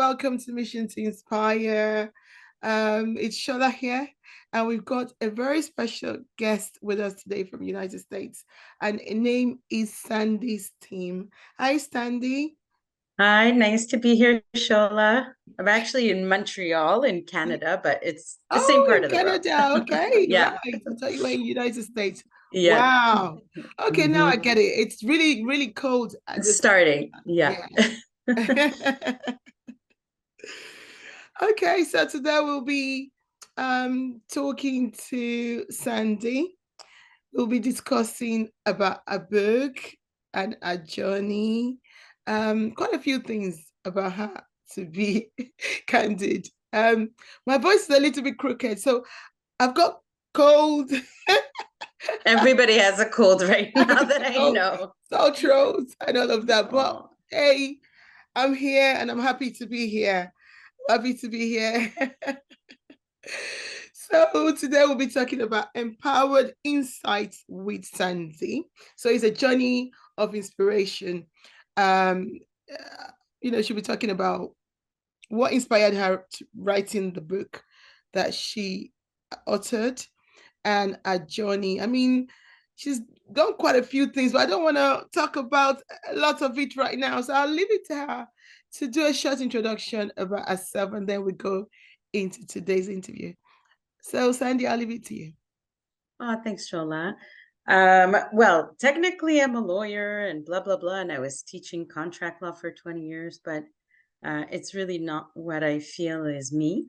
welcome to Mission to Inspire. It's Shola here, and we've got a very special guest with us today from the United States, and her name is Sandy's team. Hi, Sandy. Hi, nice to be here, Shola. I'm actually in Montreal in Canada, but it's the same Oh, part in of the world. Canada. Okay, right. Yeah, I thought you were in the United States. yeah. Wow. Okay, now I hmm get it. It's really, really cold at It's this. starting. Yeah. Yeah. Okay, so today we'll be talking to Sandy. We'll be discussing about a book and a journey, quite a few things about her, to be candid. My voice is a little bit crooked, so I've got cold. Everybody has a cold right now that I cold, know. sore throat and all of that. But Oh, hey, I'm here and I'm happy to be here. Happy to be here. So today we'll be talking about empowered insights with Sandy. So it's a journey of inspiration. Um, she'll be talking about what inspired her to writing the book that she authored and a journey. I mean, she's done quite a few things, but I don't want to talk about a lot of it right now. So I'll leave it to her to do a short introduction about herself, and then we go into today's interview. So, Sandy, I'll leave it to you. thanks, Shola. Well, technically, I'm a lawyer and blah, blah, blah, and I was teaching contract law for 20 years, but it's really not what I feel is me.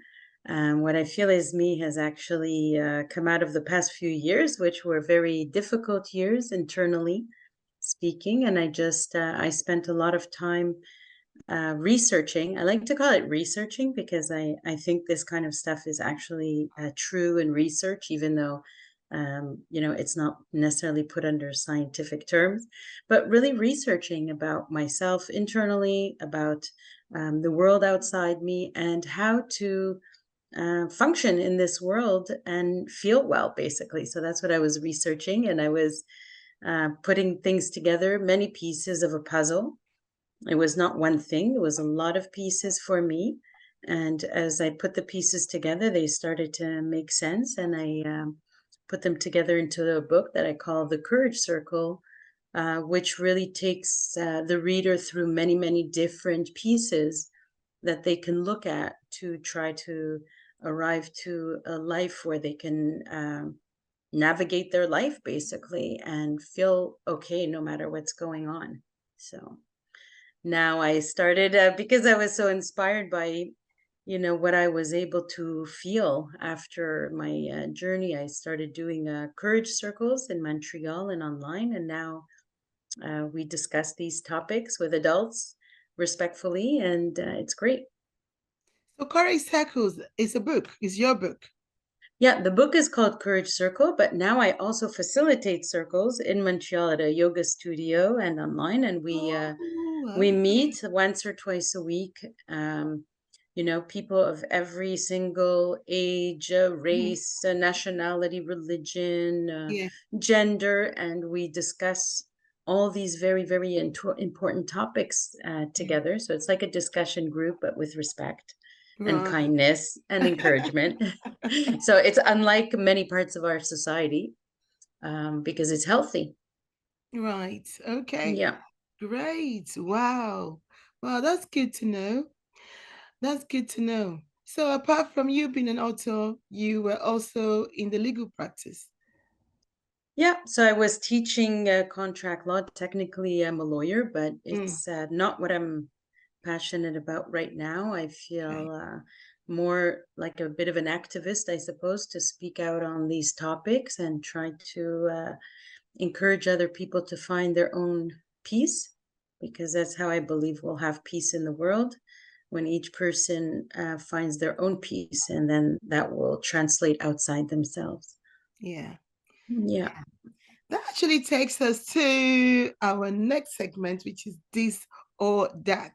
What I feel is me has actually come out of the past few years, which were very difficult years internally speaking. And I spent a lot of time researching. I like to call it researching because I think this kind of stuff is actually true in research, even though it's not necessarily put under scientific terms, but really researching about myself internally, about the world outside me, and how to function in this world and feel well, basically. So that's what I was researching, and I was putting things together, many pieces of a puzzle. It was not one thing, it was a lot of pieces for me. And as I put the pieces together, they started to make sense. And I put them together into a book that I call The Courage Circle, which really takes the reader through many, many different pieces that they can look at to try to arrive to a life where they can navigate their life basically and feel okay no matter what's going on. So now I started because I was so inspired by what I was able to feel after my journey. I started doing courage circles in Montreal and online, and now we discuss these topics with adults respectfully, and it's great. So, Courage Circles is a book, is your book. Yeah, the book is called Courage Circle, but now I also facilitate circles in Montreal at a yoga studio and online, and we Okay. meet once or twice a week. People of every single age, Mhm. race, nationality, religion, Yeah. gender, and we discuss all these very, very important topics Yeah. together. So it's like a discussion group, but with respect and Right. kindness and encouragement. So it's unlike many parts of our society because it's healthy. Right. Okay. Yeah. Great. Wow. Wow, that's good to know. That's good to know. So, apart from you being an author, you were also in the legal practice. Yeah, so I was teaching contract law. Technically, I'm a lawyer, but Mm, it's not what I'm passionate about right now. I okay. feel more like a bit of an activist, I suppose, to speak out on these topics and try to encourage other people to find their own peace, because that's how I believe we'll have peace in the world when each person finds their own peace, and then that will translate outside themselves. Yeah. Yeah. Yeah. That actually takes us to our next segment, which is this or that.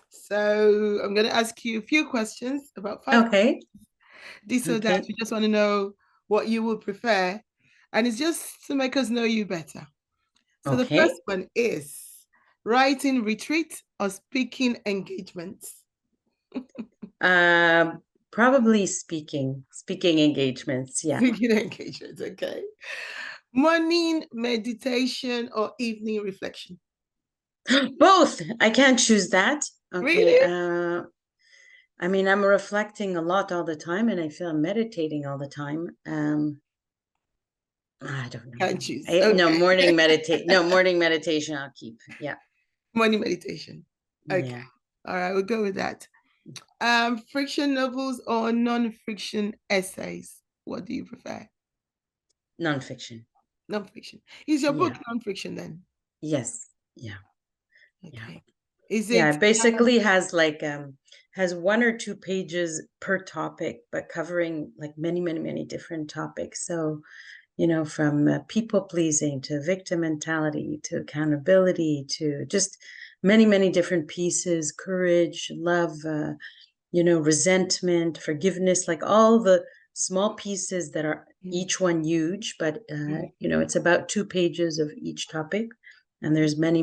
So I'm going to ask you a few questions, about five Okay. this or that. Okay. We just want to know what you would prefer. And it's just to make us know you better. So the first Okay. one is writing retreat or speaking engagements. Probably speaking engagements. Yeah. Speaking engagements, okay. Morning meditation or evening reflection? Both. I can't choose that. Okay. Really? I mean, I'm reflecting a lot all the time, and I feel I'm meditating all the time. I don't know. Can't choose. Okay. No, morning meditation I'll keep. Yeah. Morning meditation. Okay. Yeah. All right, we'll go with that. Friction novels or non-fiction essays? What do you prefer? Nonfiction. Non-fiction. Is your book Yeah. non-fiction then? Yes. Yeah. Yeah. Okay. Is Yeah, it it basically has like has 1 or 2 pages per topic, but covering like many different topics. So, from people pleasing to victim mentality to accountability to just many different pieces, courage, love, resentment, forgiveness, like all the small pieces that are each one huge, but it's about 2 pages of each topic, and there's many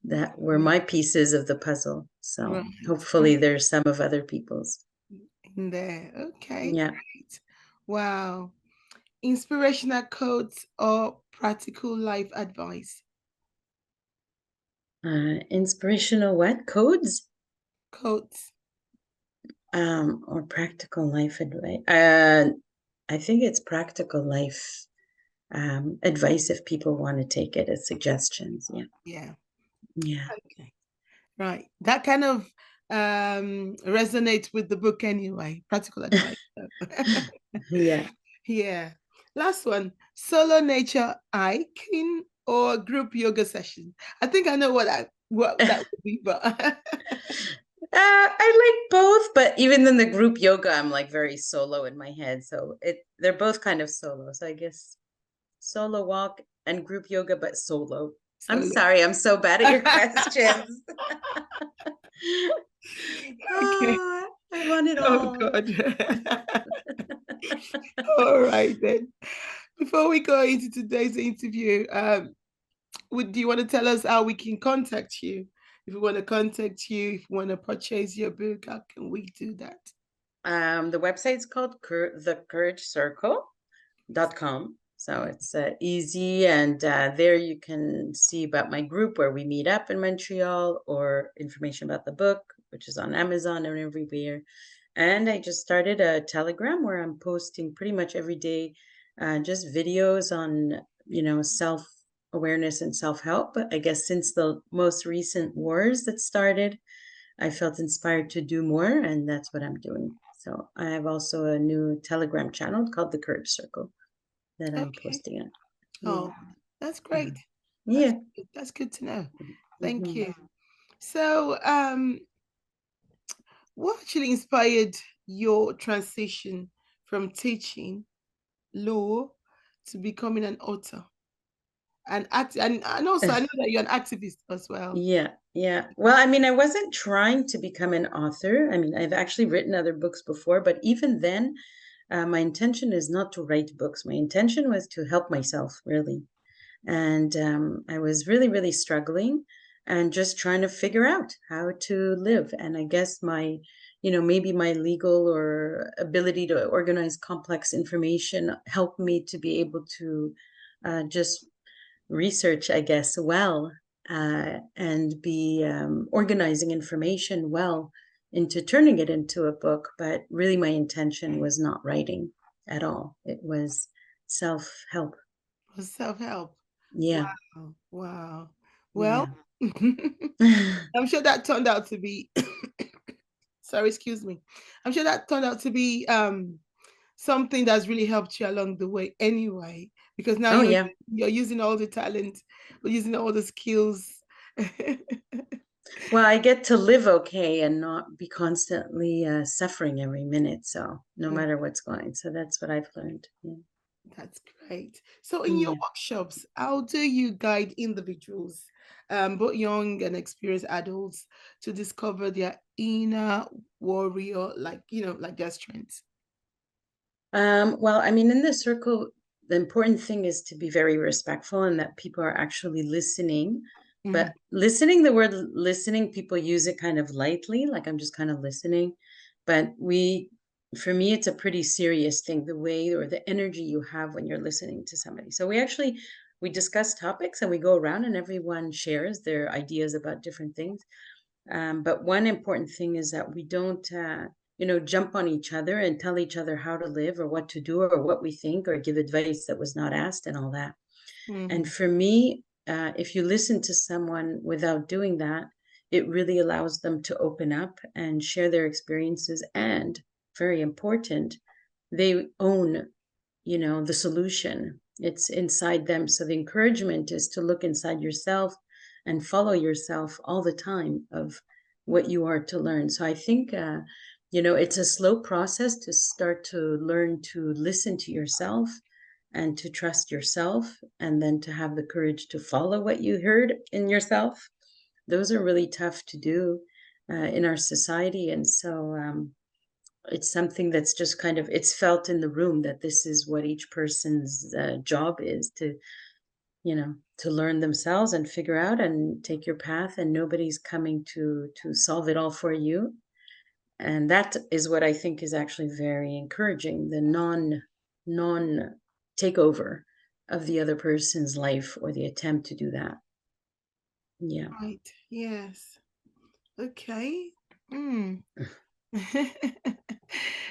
that were my pieces of the puzzle. So right, hopefully there's some of other people's. in there? Okay, Yeah. great. Wow. Inspirational quotes or practical life advice? Inspirational what? Codes? Quotes. Or practical life advice. I think it's practical life advice if people want to take it as suggestions. Yeah. Yeah. Yeah. Okay. Right. That kind of resonates with the book anyway. Practical advice. Yeah. Yeah. Last one. Solo nature hiking or group yoga session. I think I know what that would be, but I like both, but even in the group yoga, I'm like very solo in my head. So they're both kind of solo. So I guess solo walk and group yoga, but solo. I'm solo. sorry, I'm so bad at your questions. Okay. Oh, I want it Oh all. God. All right then. Before we go into today's interview, do you want to tell us how we can contact you? If we want to contact you, if we want to purchase your book, how can we do that? The website's called thecouragecircle.com. So it's easy, and there you can see about my group where we meet up in Montreal, or information about the book, which is on Amazon and everywhere. And I just started a Telegram where I'm posting pretty much every day, just videos on, self-awareness and self-help. But I guess since the most recent wars that started, I felt inspired to do more, and that's what I'm doing. So I have also a new Telegram channel called the Courage Circle that I'm Okay. posting on. Oh, Yeah. that's great. Yeah. That's good to know. Thank Mhm. you. So, what actually inspired your transition from teaching law to becoming an author? And also I know that you're an activist as well. Yeah, yeah. Well, I mean, I wasn't trying to become an author. I mean, I've actually written other books before, but even then, my intention is not to write books. My intention was to help myself, really. And I was really struggling and just trying to figure out how to live. And I guess maybe my legal or ability to organize complex information helped me to be able to just research, I guess, well, and be organizing information well into turning it into a book. But really, my intention was not writing at all. It was self-help. For self-help. Yeah. Wow. Wow. Yeah. Well, I'm sure that turned out to be sorry, excuse me. I'm sure that turned out to be something that's really helped you along the way anyway, because now Oh, yeah. you're using all the talent, you're using all the skills. Well, I get to live okay and not be constantly suffering every minute. So no matter what's going. So that's what I've learned. Yeah. That's great. So in your Yeah. workshops, how do you guide individuals, both young and experienced adults, to discover their inner warrior, like their strengths? Well, I mean, in the circle, the important thing is to be very respectful and that people are actually listening But listening, the word listening, people use it kind of lightly, like I'm just kind of listening. But for me, it's a pretty serious thing, the way or the energy you have when you're listening to somebody. So we discuss topics and we go around and everyone shares their ideas about different things. But one important thing is that we don't, jump on each other and tell each other how to live or what to do or what we think or give advice that was not asked and all that. And for me, if you listen to someone without doing that, it really allows them to open up and share their experiences. And very important, they own, the solution. It's inside them. So the encouragement is to look inside yourself and follow yourself all the time of what you are to learn. So I think, it's a slow process to start to learn to listen to yourself and to trust yourself, and then to have the courage to follow what you heard in yourself. Those are really tough to do in our society. And so it's something that's just kind of, it's felt in the room that this is what each person's job is to learn themselves and figure out and take your path, and nobody's coming to solve it all for you. And that is what I think is actually very encouraging, the non takeover of the other person's life or the attempt to do that. Yeah. Right. Yes. Okay.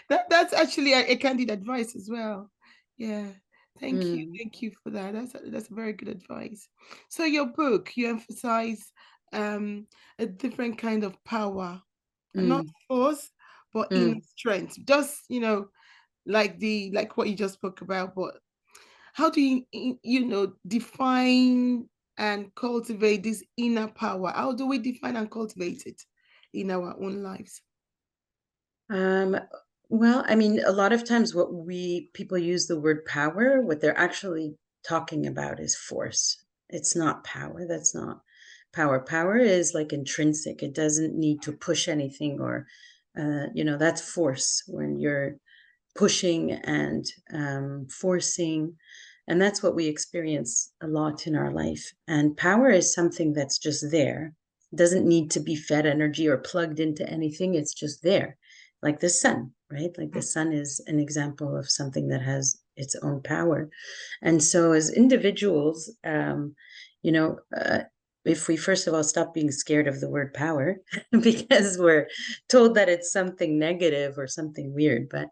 That's actually a candid advice as well. Yeah. Thank you. Thank you for that. That's very good advice. So your book, you emphasize a different kind of power, not force, but inner strength. Just, like what you just spoke about, but how do you define and cultivate this inner power? How do we define and cultivate it in our own lives? Well, I mean, a lot of times people use the word power, what they're actually talking about is force. It's not power. That's not power. Power is like intrinsic. It doesn't need to push anything or, that's force when you're pushing and forcing. And that's what we experience a lot in our life. And power is something that's just there. It doesn't need to be fed energy or plugged into anything. It's just there, like the sun, right? Like the sun is an example of something that has its own power. And so as individuals, if we first of all stop being scared of the word power because we're told that it's something negative or something weird, but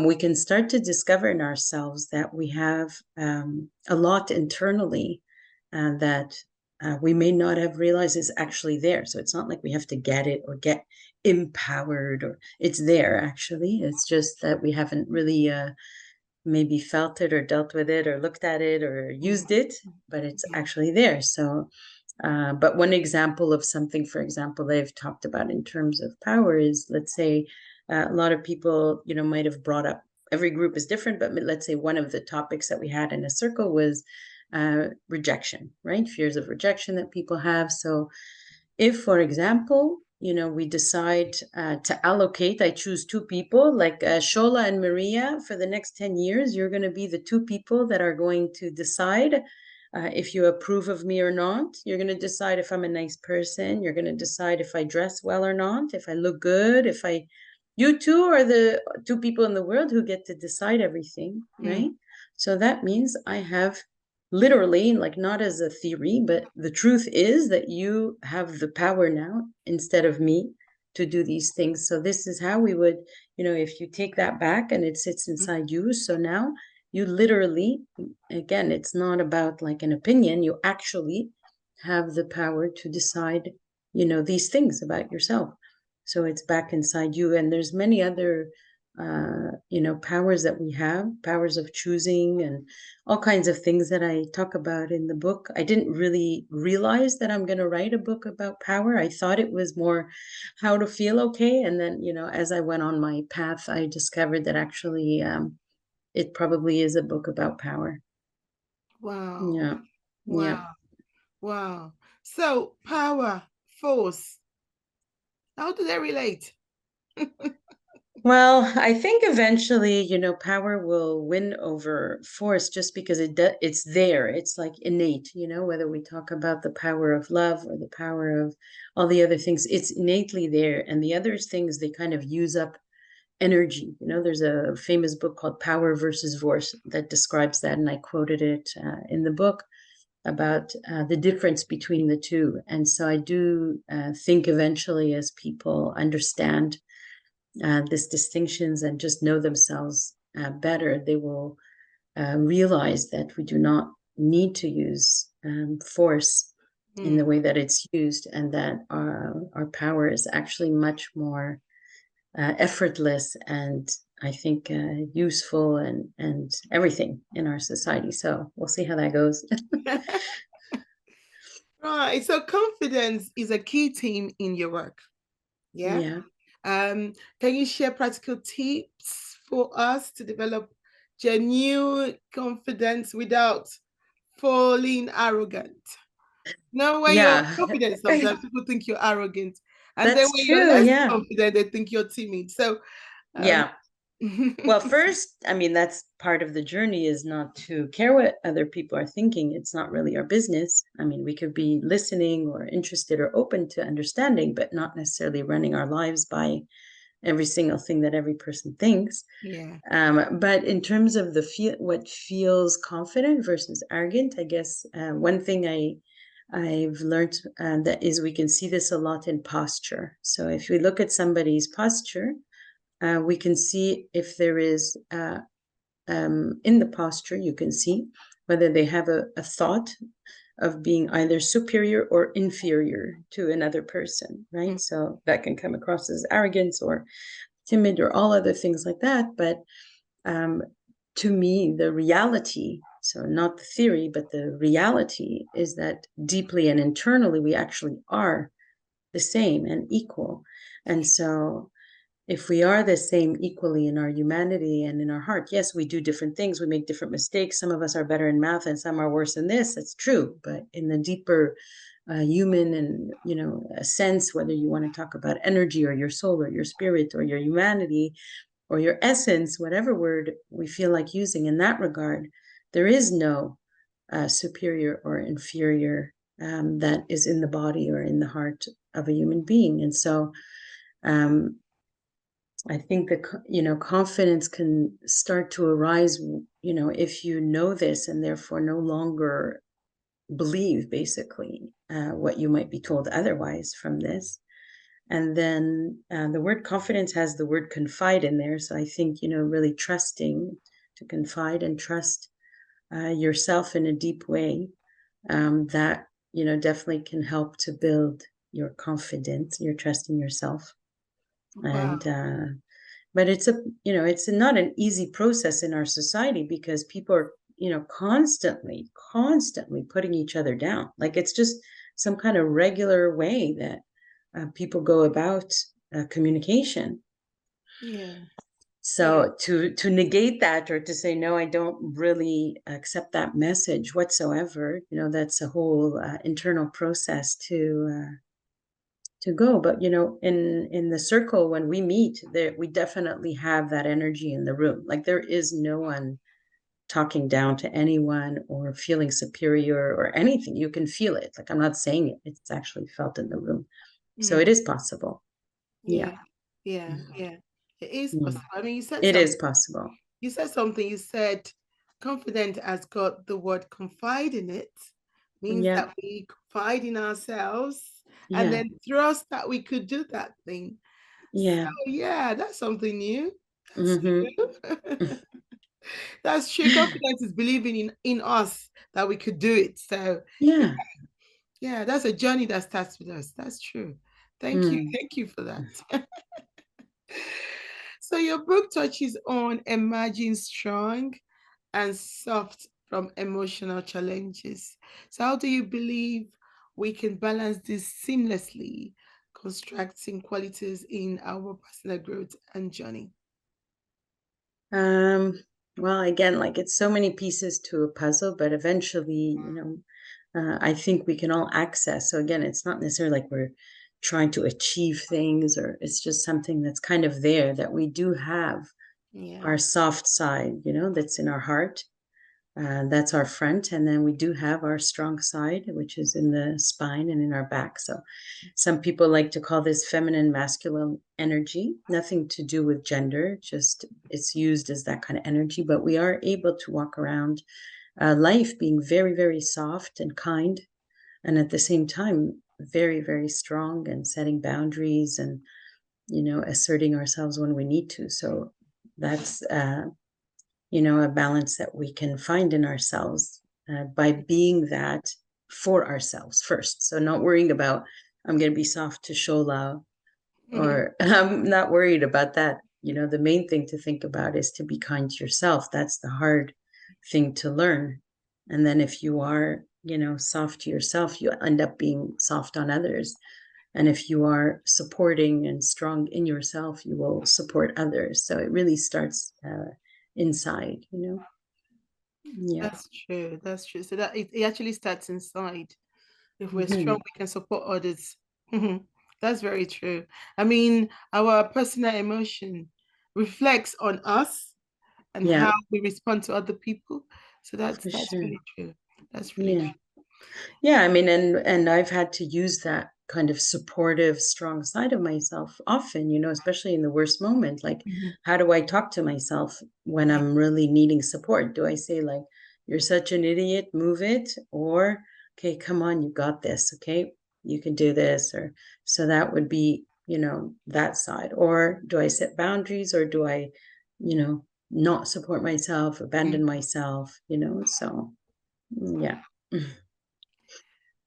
we can start to discover in ourselves that we have a lot internally that we may not have realized is actually there. So it's not like we have to get it or get empowered, or it's there actually. It's just that we haven't really maybe felt it or dealt with it or looked at it or used it, but it's actually there. So but one example of something, for example, they've talked about in terms of power is, let's say, a lot of people, might have brought up, every group is different, but let's say one of the topics that we had in a circle was rejection, right? Fears of rejection that people have. So if, for example, we decide to allocate, I choose two people, like Shola and Maria, for the next 10 years, you're going to be the two people that are going to decide if you approve of me or not. You're going to decide if I'm a nice person. You're going to decide if I dress well or not, if I look good, you two are the two people in the world who get to decide everything, right? So that means I have literally, like, not as a theory, but the truth is that you have the power now instead of me to do these things. So this is how we would, if you take that back and it sits inside you. So now you literally, again, it's not about like an opinion. You actually have the power to decide, these things about yourself. So it's back inside you. And there's many other, powers that we have, powers of choosing and all kinds of things that I talk about in the book. I didn't really realize that I'm going to write a book about power. I thought it was more how to feel okay. And then, as I went on my path, I discovered that actually it probably is a book about power. Wow. Yeah. Wow. Yeah. Wow. So power, force, how do they relate? Well, I think eventually, power will win over force just because it's there. It's like innate, whether we talk about the power of love or the power of all the other things, it's innately there. And the other things, they kind of use up energy. There's a famous book called Power versus Force that describes that, and I quoted it in the book about the difference between the two. And so I do think eventually, as people understand these distinctions and just know themselves better, they will realize that we do not need to use force in the way that it's used, and that our power is actually much more effortless and I think useful and everything in our society. So we'll see how that goes. Right. So confidence is a key theme in your work. Yeah. Yeah. Can you share practical tips for us to develop genuine confidence without falling arrogant? No, when you're Yeah. confident, sometimes people think you're arrogant. And then That's when you're true. less Yeah. confident, they think you're timid. So, um, Yeah. Well, first, I mean, that's part of the journey, is not to care what other people are thinking. It's not really our business. I mean, we could be listening or interested or open to understanding, but not necessarily running our lives by every single thing that every person thinks. yeah. But in terms of what feels confident versus arrogant, I guess one thing I've learned that is we can see this a lot in posture. So if we look at somebody's posture, we can see if there is in the posture, you can see whether they have a thought of being either superior or inferior to another person, right? So that can come across as arrogance or timid or all other things like that. But to me, the reality, so not the theory, but the reality is that deeply and internally, we actually are the same and equal. And so if we are the same equally in our humanity and in our heart, yes, we do different things. We make different mistakes. Some of us are better in math and some are worse in this. That's true. But in the deeper human and, a sense, whether you want to talk about energy or your soul or your spirit or your humanity or your essence, whatever word we feel like using in that regard, there is no superior or inferior that is in the body or in the heart of a human being. And so I think that, confidence can start to arise, if you know this and therefore no longer believe basically what you might be told otherwise from this. And then the word confidence has the word confide in there. So I think, really trusting, to confide and trust yourself in a deep way, that, definitely can help to build your confidence, your trust in yourself. Wow. And but it's not an easy process in our society because people are, constantly putting each other down. Like it's just some kind of regular way that people go about communication. Yeah. Yeah. So to negate that, or to say no, I don't really accept that message whatsoever, that's a whole internal process to go. But in the circle, when we meet there, we definitely have that energy in the room. Like there is no one talking down to anyone or feeling superior or anything. You can feel it. Like I'm not saying it, it's actually felt in the room. So it is possible. Yeah. Yeah. Yeah. Yeah. It is Mm. possible. I mean, you said It something. is possible. You said something. You said confident has got the word confide in it. Means Yeah. that we confide in ourselves and Yeah. then trust that we could do that thing. So Yeah. yeah, that's something new. That's Hmm. new. That's true. Confidence is believing in us that we could do it. So Yeah. yeah, that's a journey that starts with us. That's true. Thank you. Mm. Thank you for that. So your book touches on emerging strong and soft from emotional challenges. So how do you believe we can balance this seamlessly, constructing qualities in our personal growth and journey? Um, well, again, like it's so many pieces to a puzzle, but eventually, I think we can all access. So again, it's not necessarily like we're trying to achieve things, or it's just something that's kind of there, that we do have our soft side, that's in our heart. That's our front. And then we do have our strong side, which is in the spine and in our back. So some people like to call this feminine, masculine energy. Nothing to do with gender, just it's used as that kind of energy. But we are able to walk around life being very, very soft and kind, and at the same time, very, very strong, and setting boundaries and, asserting ourselves when we need to. So that's, a balance that we can find in ourselves by being that for ourselves first. So not worrying about, I'm going to be soft to Shola, or I'm not worried about that. The main thing to think about is to be kind to yourself. That's the hard thing to learn. And then if you are, soft to yourself, you end up being soft on others. And if you are supporting and strong in yourself, you will support others. So it really starts inside, Yeah. That's true. So that it actually starts inside. If we're strong, we can support others. That's very true. I mean, our personal emotion reflects on us and how we respond to other people. So that's sure. really true. That's really true. Yeah, I mean, and I've had to use that kind of supportive, strong side of myself often, especially in the worst moment. Like, how do I talk to myself when I'm really needing support? Do I say, like, you're such an idiot, move it? Or, okay, come on, you got this. Okay, you can do this. Or so that would be, that side. Or do I set boundaries, or do I, not support myself, abandon myself, So, yeah.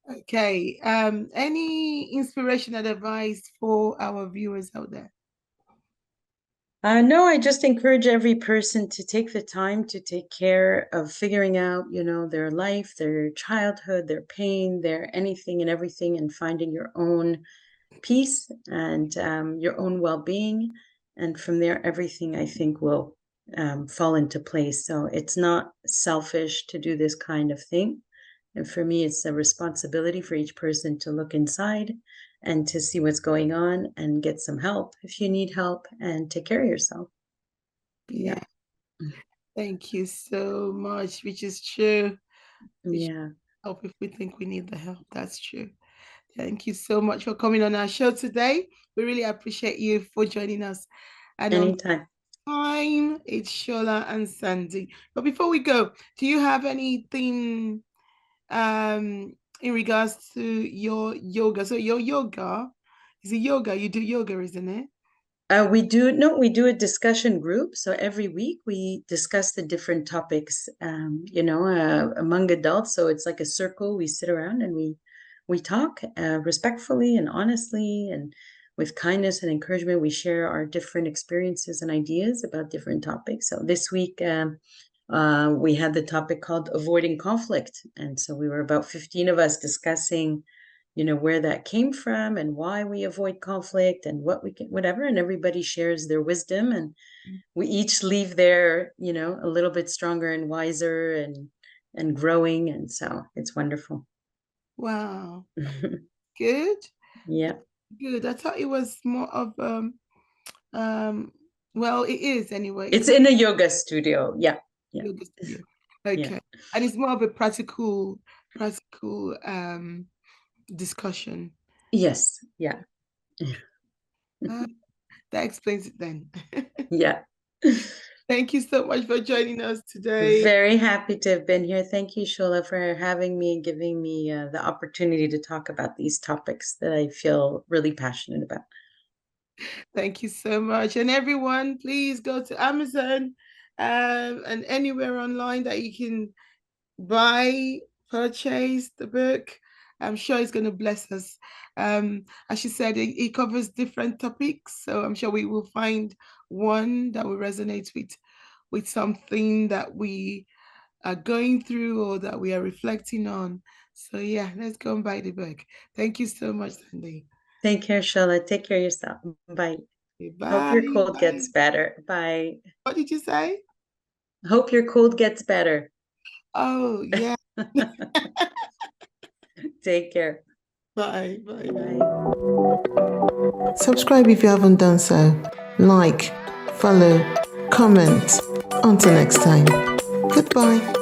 Okay. Any inspirational advice for our viewers out there? No, I just encourage every person to take the time to take care of figuring out, their life, their childhood, their pain, their anything and everything, and finding your own peace and your own well-being. And from there, everything I think will fall into place. So it's not selfish to do this kind of thing. And for me, it's a responsibility for each person to look inside and to see what's going on and get some help if you need help, and take care of yourself. Yeah. Thank you so much, which is true. Yeah. Help if we think we need the help. That's true. Thank you so much for coming on our show today. We really appreciate you for joining us. And anytime. Time, it's Shola and Sandy. But before we go, do you have anything in regards to your yoga? So your yoga, is it yoga? You do yoga, isn't it? We do a discussion group. So every week we discuss the different topics, among adults. So it's like a circle. We sit around and we talk respectfully and honestly, and with kindness and encouragement. We share our different experiences and ideas about different topics. So this week we had the topic called avoiding conflict. And so we were about 15 of us discussing where that came from and why we avoid conflict and what we can, whatever. And everybody shares their wisdom, and we each leave there, a little bit stronger and wiser and growing. And so it's wonderful. Wow. Good. Yeah. Good. I thought it was more of well, it is anyway. It's in a yoga studio. Yeah. Yeah. Yoga studio. Okay. Yeah. And it's more of a practical discussion. Yes. Yeah. That explains it then. Yeah. Thank you so much for joining us today. Very happy to have been here. Thank you, Shola, for having me and giving me the opportunity to talk about these topics that I feel really passionate about. Thank you so much. And everyone, please go to Amazon and anywhere online that you can purchase the book. I'm sure it's going to bless us. As she said, it covers different topics. So I'm sure we will find one that will resonate with something that we are going through or that we are reflecting on. So yeah, let's go and buy the book. Thank you so much, Sandy. Take care, Shola. Take care of yourself. Bye. Bye. Hope your cold Bye. gets better. Bye. What did you say? Hope your cold gets better. Oh, yeah. Take care. Bye. Bye. Bye. Subscribe if you haven't done so. Like, follow, comment. Until next time. Goodbye.